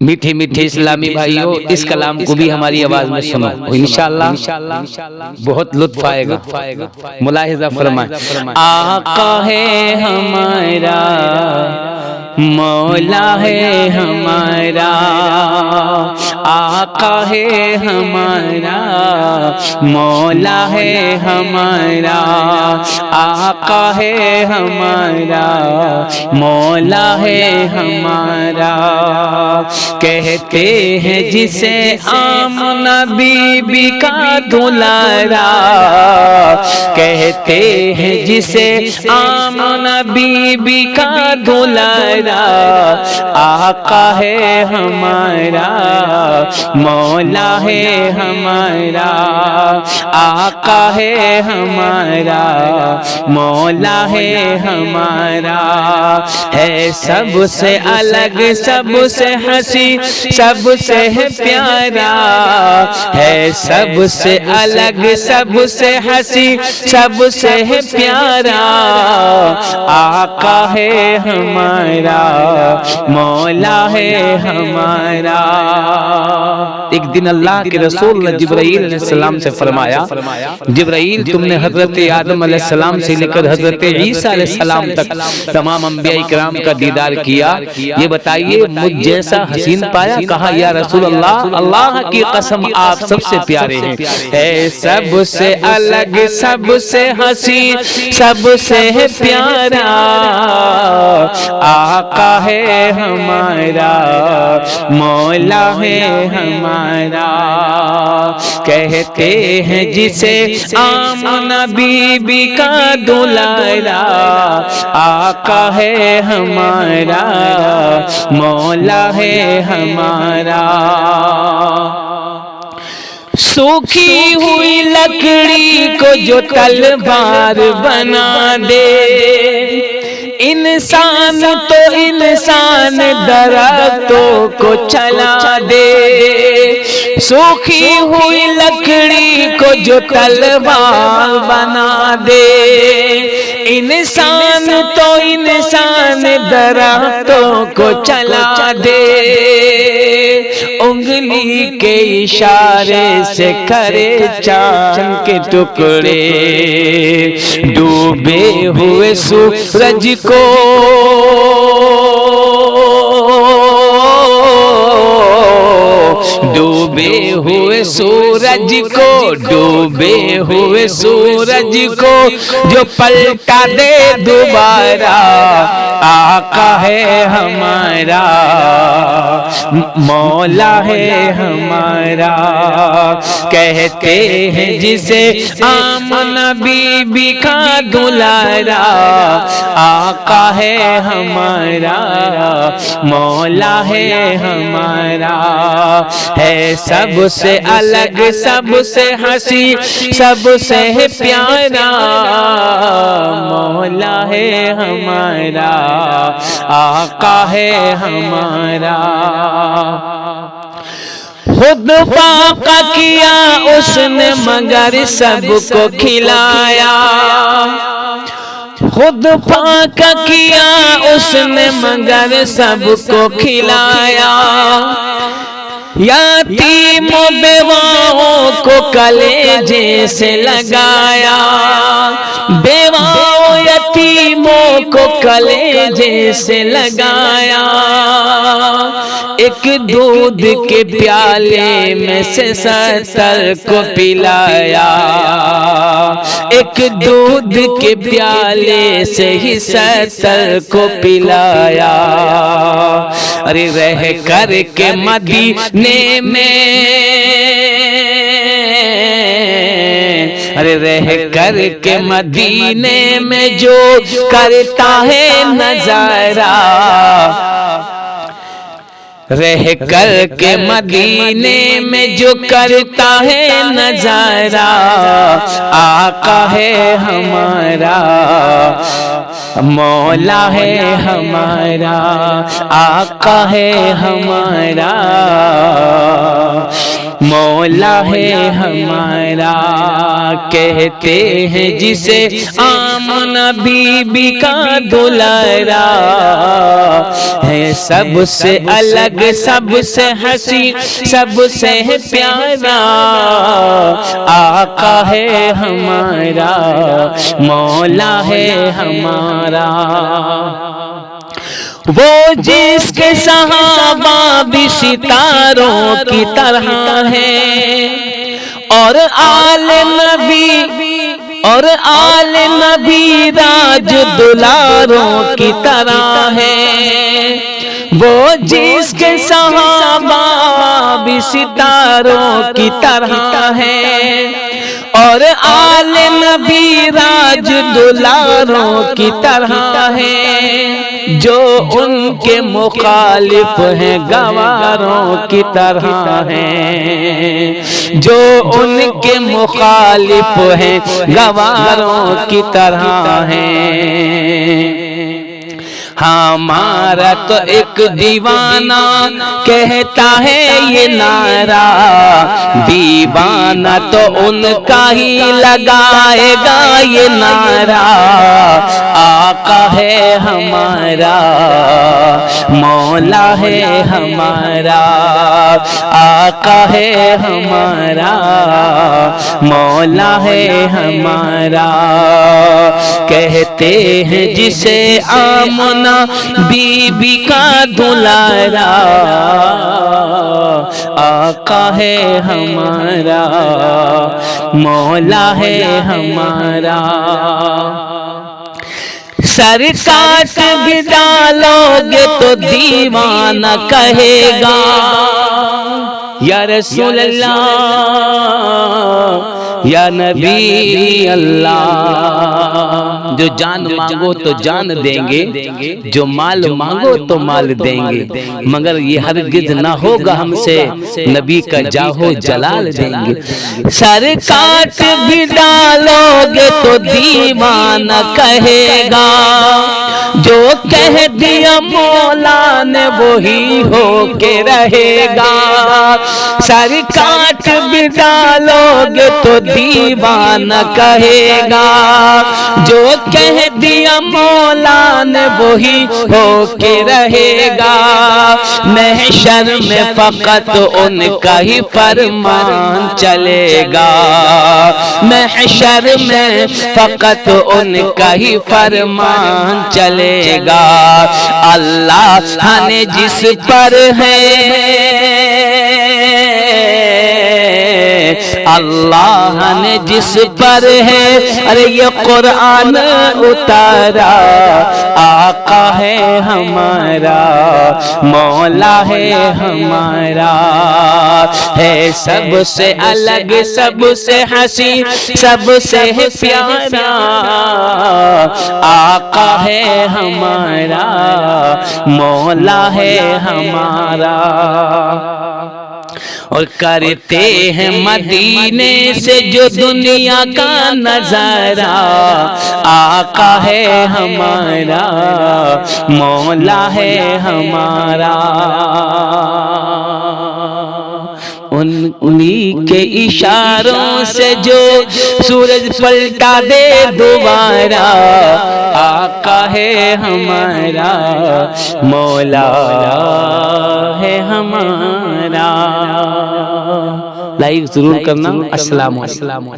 میٹھے میٹھے اسلامی بھائیوں، اس کلام کو بھی ہماری آواز میں سنو، انشاءاللہ بہت لطف آئے گا۔ ملاحظہ فرمائیں۔ آقا ہے ہمارا، مولا ہے ہمارا، آقا ہے ہمارا، مولا ہے ہمارا، آقا ہے ہمارا، مولا ہے ہمارا، کہتے ہیں جسے آمنہ بی بی کا دلارا، کہتے ہیں جسے آمنہ بی بی کا دلارا، آقا ہے ہمارا، مولا ہے ہمارا، آقا ہے ہمارا، مولا ہے ہمارا، ہے سب سے الگ، سب سے ہنسی، سب سے پیارا، ہے سب سے الگ، سب سے ہنسی، سب سے پیارا، آقا ہے ہمارا، مولا ہے ہمارا۔ ایک دن اللہ کے رسول نے جبرائیل علیہ السلام سے فرمایا، جبرائیل تم نے حضرت آدم علیہ السلام سے لے کر حضرت عیسیٰ علیہ السلام تک تمام انبیاء کرام کا دیدار کیا، یہ بتائیے مجھ جیسا حسین پایا؟ کہا یا رسول اللہ، اللہ کی قسم آپ سب سے پیارے ہیں، اے سب سے الگ، سب سے حسین، سب سے پیارا، آقا ہے ہمارا، مولا ہے ہمارا، کہتے ہیں جسے آمنہ بی بی کا دلارا، آقا ہے ہمارا، مولا ہے ہمارا۔ سوکھی ہوئی لکڑی کو جو تلوار بنا دے، انسان تو انسان درختوں کو چلا دے، سوکھی ہوئی لکڑی کو جو تلوار بنا دے، انسان تو انسان درختوں کو چلا دے، انگلی کے اشارے سے کرے چاند کے ٹکڑے، ڈوبے ہوئے سورج کو ڈوبے ہوئے سورج کو، ڈوبے ہوئے سورج کو جو پلٹا دے دوبارہ، آقا ہے ہمارا، مولا ہے ہمارا، کہتے ہیں جسے آمنہ بی بی کا دلارا، آقا ہے ہمارا، مولا ہے ہمارا، ہے سب سے الگ، سب سے ہنسی، سب سے پیارا، مولا ہے ہمارا، آقا ہے ہمارا۔ خود فاقہ کیا اس نے مگر سب کو کھلایا، خود فاقہ کیا اس نے مگر سب کو کھلایا، یتیم و بیواؤں کو کلیجے سے لگایا، بیواؤں یتیموں کو کلیجے سے لگایا، ایک دودھ کے پیالے میں سے 70 کو پلایا، ایک دودھ کے پیالے سے ہی 70 کو پلایا، ارے رہ کر کے مدینے میں، ارے رہ کر کے مدینے میں جو کرتا ہے نظارہ، رہ کر کے مدینے میں جو کرتا ہے نظارہ، آقا ہے ہمارا، مولا ہے ہمارا، آقا ہے ہمارا۔ مولا ہے ہمارا، کہتے ہیں جسے آمنہ بی بی کا دلارا، ہے سب سے الگ، سب سے حسین، سب سے پیارا، آقا ہے ہمارا، مولا ہے ہمارا۔ وہ جس کے صحابہ بھی ستاروں کی طرح ہیں، اور آل نبی راج دلاروں کی طرح ہے۔ وہ جس کے صحابہ بھی ستاروں کی طرح ہیں، اور آل نبی راج دلاروں کی طرح ہیں۔ جو ان کے مخالف ہیں گواروں کی طرح ہیں، جو ان کے مخالف ہیں گواروں کی طرح ہیں۔ ہمارا تو ایک دیوانہ کہتا ہے یہ نعرہ، دیوانہ تو ان کا ہی لگائے گا یہ نعرہ، آقا ہے ہمارا، مولا ہے ہمارا، آقا ہے ہمارا، مولا ہے ہمارا۔ کہتے ہیں جسے آمنہ بی بی کا دلارا، آقا ہے ہمارا، مولا ہے ہمارا۔ سر کاٹ بھی ڈالو گے تو دیوانہ کہے گا، یا رسول اللہ، یا نبی اللہ۔ جو جان مانگو تو جان دیں گے، جو مال مانگو تو مال دیں گے، مگر یہ ہرگز نہ ہوگا ہم سے، نبی کا جاہو جلال دیں گے۔ سر کاٹ بھی ڈالو گے تو دیوانہ کہے گا، جو کہہ دیا مولا نے وہی ہو کے رہے گا۔ سر کاٹ بھی ڈالو گے تو دیوانہ کہے گا، جو کہہ دیا مولا نے وہی ہو کے رہے گا۔ محشر میں فقط ان کا ہی فرمان چلے گا، محشر میں فقط ان کا ہی فرمان چلے گا۔ اللہ نے جس پر ہے، اللہ نے جس پر ہے ارے یہ قرآن اتارا، آقا ہے ہمارا، مولا ہے ہمارا، ہے سب سے الگ، سب سے حسین، سب سے پیارا، آقا ہے ہمارا، مولا ہے ہمارا۔ اور کرتے ہیں مدینے سے جو دنیا کا نظارہ، آقا ہے ہمارا، مولا ہے ہمارا۔ انہی کے اشاروں سے جو سورج پلٹا دے دوبارہ، آقا ہے ہمارا، مولا ہے ہمارا۔ لائک ضرور کرنا۔ السلام علیکم۔